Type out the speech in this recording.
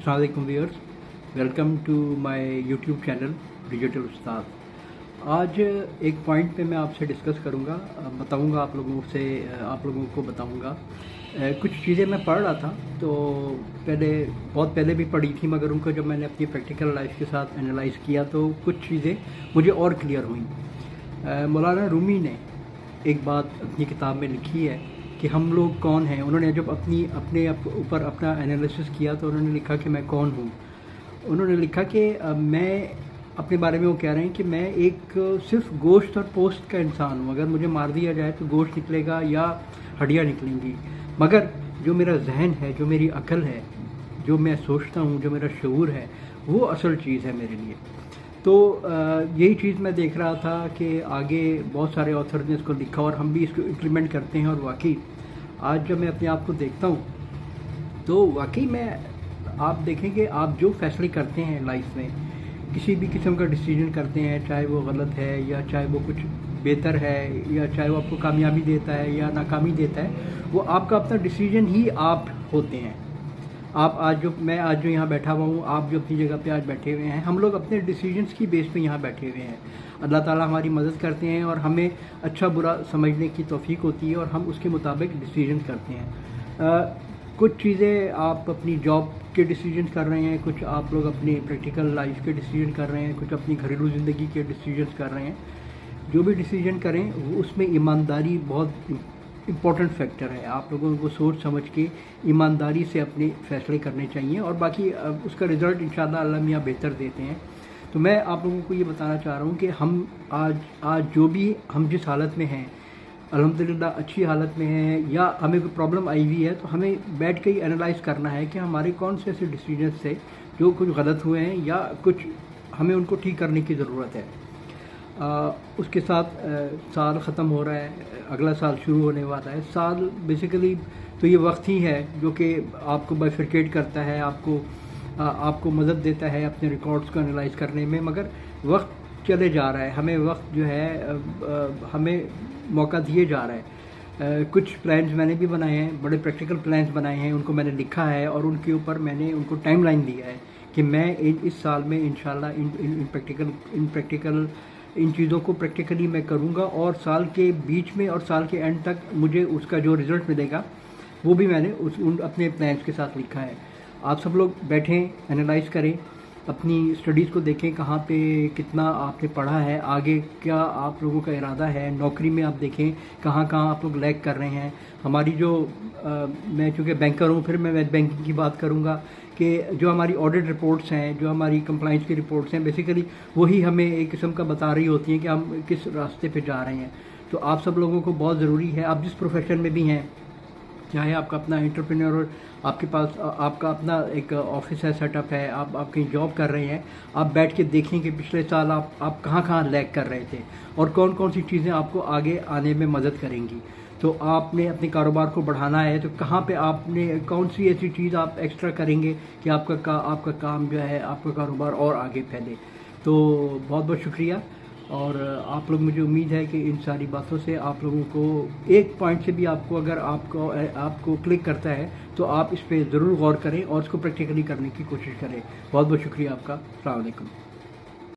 अस्सलाम वालेकुम viewers, welcome to my YouTube channel digital Ustad. आज एक पॉइंट पे मैं आपसे डिस्कस करूँगा, बताऊँगा आप लोगों को बताऊँगा। कुछ चीज़ें मैं पढ़ रहा था तो बहुत पहले भी पढ़ी थी, मगर उनको जब मैंने अपनी प्रैक्टिकल लाइफ के साथ एनालाइज़ किया तो कुछ चीज़ें मुझे और क्लियर हुई। मौलाना रूमी ने एक बात अपनी किताब में लिखी है कि हम लोग कौन हैं। उन्होंने जब अपने ऊपर अपना एनालिसिस किया तो उन्होंने लिखा कि मैं कौन हूँ। उन्होंने लिखा कि मैं अपने बारे में वो कह रहे हैं कि मैं एक सिर्फ गोश्त और पोस्ट का इंसान हूँ। अगर मुझे मार दिया जाए तो गोश्त निकलेगा या हड्डियाँ निकलेंगी, मगर जो मेरा जहन है, जो मेरी अकल है, जो मैं सोचता हूँ, जो मेरा शऊर है, वो असल चीज़ है मेरे लिए। तो यही चीज़ मैं देख रहा था कि आगे बहुत सारे ऑथर ने इसको लिखा और हम भी इसको इम्प्लीमेंट करते हैं। और वाकई आज जब मैं अपने आप को देखता हूँ तो वाकई आप देखेंगे, आप जो फैसले करते हैं लाइफ में, किसी भी किस्म का डिसीजन करते हैं, चाहे वो गलत है या चाहे वो कुछ बेहतर है या चाहे वो आपको कामयाबी देता है या नाकामी देता है, वो आपका अपना डिसीजन ही आप होते हैं। मैं आज जो यहाँ बैठा हुआ हूँ, आप जो अपनी जगह पे आज बैठे हुए हैं, हम लोग अपने डिसीजंस की बेस पे यहाँ बैठे हुए हैं। अल्लाह ताला हमारी मदद करते हैं और हमें अच्छा बुरा समझने की तौफीक होती है और हम उसके मुताबिक डिसीजन करते हैं। कुछ चीज़ें आप अपनी जॉब के डिसीजन कर रहे हैं, कुछ आप लोग अपनी प्रैक्टिकल लाइफ के डिसीजन कर रहे हैं, कुछ अपनी घरेलू ज़िंदगी के डिसीजन कर रहे हैं। जो भी डिसीजन करें वो उसमें ईमानदारी बहुत इम्पॉर्टेंट फैक्टर है। आप लोगों को सोच समझ के ईमानदारी से अपने फ़ैसले करने चाहिए और बाकी उसका रिज़ल्ट इंशाअल्लाह अल्लाह मियाँ बेहतर देते हैं। तो मैं आप लोगों को ये बताना चाह रहा हूँ कि हम आज जो भी हम जिस हालत में हैं, अल्हम्दुलिल्लाह अच्छी हालत में हैं, या हमें कोई प्रॉब्लम आई हुई है तो हमें बैठ के ही एनालाइज़ करना है कि हमारे कौन से ऐसे डिसीजंस थे जो कुछ गलत हुए हैं या कुछ हमें उनको ठीक करने की ज़रूरत है। उसके साथ साल ख़त्म हो रहा है, अगला साल शुरू होने वाला है। साल बेसिकली तो ये वक्त ही है जो कि आपको बाइफरकेट करता है, आपको मदद देता है अपने रिकॉर्ड्स को एनालाइज करने में, मगर वक्त चले जा रहा है। हमें वक्त जो है हमें मौका दिए जा रहा है। कुछ प्लान्स मैंने भी बनाए हैं, बड़े प्रैक्टिकल प्लान्स बनाए हैं, उनको मैंने लिखा है और उनके ऊपर मैंने उनको टाइमलाइन दिया है कि मैं इस साल में इंशाल्लाह इन चीज़ों को प्रैक्टिकली मैं करूँगा और साल के बीच में और साल के एंड तक मुझे उसका जो रिज़ल्ट मिलेगा वो भी मैंने अपने प्लान्स के साथ लिखा है। आप सब लोग बैठें, एनालाइज करें, अपनी स्टडीज़ को देखें, कहाँ पे कितना आपने पढ़ा है, आगे क्या आप लोगों का इरादा है। नौकरी में आप देखें कहाँ आप लोग लैग कर रहे हैं। हमारी जो मैं चूँकि बैंकर हूँ, फिर मैं बैंकिंग की बात करूँगा कि जो हमारी ऑडिट रिपोर्ट्स हैं, जो हमारी कंप्लाइंस की रिपोर्ट्स हैं, बेसिकली वही हमें एक किस्म का बता रही होती हैं कि हम किस रास्ते पे जा रहे हैं। तो आप सब लोगों को बहुत ज़रूरी है, आप जिस प्रोफेशन में भी हैं, चाहे आपका अपना एंटरप्रेन्योर, आपके पास आपका अपना एक ऑफिस है, सेटअप है, आप कहीं जॉब कर रहे हैं, आप बैठ के देखें कि पिछले साल आप कहाँ लैग कर रहे थे और कौन कौन सी चीज़ें आपको आगे आने में मदद करेंगी। तो आपने अपने कारोबार को बढ़ाना है तो कहाँ पे आपने कौन सी ऐसी चीज़ आप एक्स्ट्रा करेंगे कि आपका काम जो है, आपका कारोबार और आगे फैले। तो बहुत बहुत शुक्रिया। और आप लोग, मुझे उम्मीद है कि इन सारी बातों से आप लोगों को एक पॉइंट से भी अगर आपको क्लिक करता है तो आप इस पर ज़रूर गौर करें और इसको प्रैक्टिकली करने की कोशिश करें। बहुत बहुत शुक्रिया आपका। अस्सलाम वालेकुम।